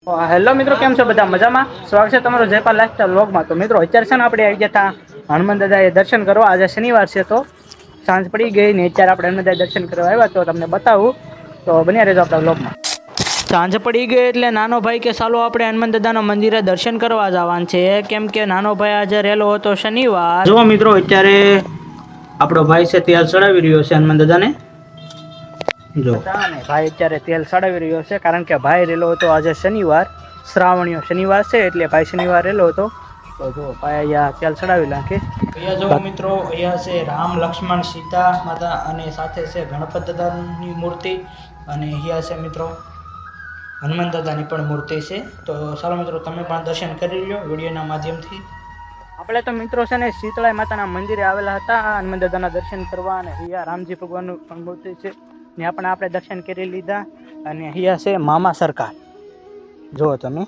Hello મિત્રો, કેમ છો બધા? મજામાં? સ્વાગત છે તમારું જયપાલ લાઈફસ્ટાઈલ વ્લોગમાં. તો મિત્રો અત્યારે છે ને આપણે આવી ગયા હતા હનુમાન દાદાએ દર્શન કરવા. આજે શનિવાર છે તો સાંજ પડી ગઈ ને અત્યારે આપણે હનુમાન દાદા દર્શન કરવા આવ્યા, તો તમને બતાવું, તો બન્યા રહેજો આપણા વ્લોગમાં. સાંજ પડી ગઈ એટલે નાનો ભાઈ કે ચાલો આપણે હનુમાન દાદાના મંદિરે દર્શન કરવા જવાનું છે, કેમ કે નાનો ભાઈ આજે રહેલો હતો શનિવાર. જો મિત્રો અત્યારે આપણો ભાઈ છે તેલ ચડાવી રહ્યો છે હનુમાન દાદાને. જો ભાઈ અત્યારે તેલ ચડાવી રહ્યો છે, કારણ કે ભાઈ રહેલો હતો આજે શનિવાર, શ્રાવણીયો શનિવાર છે એટલે ભાઈ શનિવાર રહેલો હતો. તો જો ભાઈ અહીંયા તેલ ચડાવી નાખે. અહીંયા જો મિત્રો, અહીંયા છે રામ લક્ષ્મણ સીતા માતા અને સાથે છે ગણપત દાદાની મૂર્તિ, અને અહીંયા છે મિત્રો હનુમાન દાદાની પણ મૂર્તિ છે. તો ચાલો મિત્રો તમે પણ દર્શન કરી લો વિડીયોના માધ્યમથી. આપણે તો મિત્રો છે ને શીતળા માતાના મંદિરે આવેલા હતા હનુમાન દાદાના દર્શન કરવા, અને અહીંયા રામજી ભગવાનનું પણ મૂર્તિ છે, ત્યાં પણ આપણે દર્શન કરી લીધા. અને અહીંયા છે મામા સરકાર, જુઓ તમે,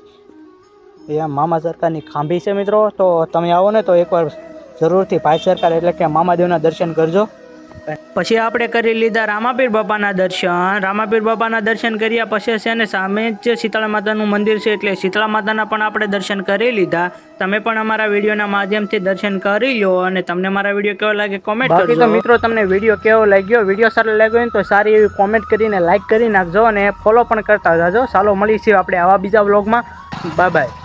અહીંયા મામા સરકારની ખાંભી છે મિત્રો. તો તમે આવો ને તો એકવાર જરૂરથી ભાઈ સરકાર એટલે કે મામાદેવના દર્શન કરજો. પછી આપણે કરી લીધા રામાપીર બાપાના દર્શન. રામાપીર બાપાના દર્શન કર્યા પછી છે ને સામે જ શીતળા માતાનું મંદિર છે, એટલે શીતળા માતાના પણ આપણે દર્શન કરી લીધા. તમે પણ અમારા વિડીયોના માધ્યમથી દર્શન કરી લો, અને તમને મારા વિડીયો કેવો લાગે કોમેન્ટ કરજો. તો મિત્રો તમને વિડીયો કેવો લાગ્યો, વિડીયો સારો લાગ્યો હોય તો સારી એવી કોમેન્ટ કરીને લાઈક કરી નાખજો, અને ફોલો પણ કરતા જાજો. ચાલો મળીશું આપણે આવા બીજા વ્લોગમાં. Bye bye.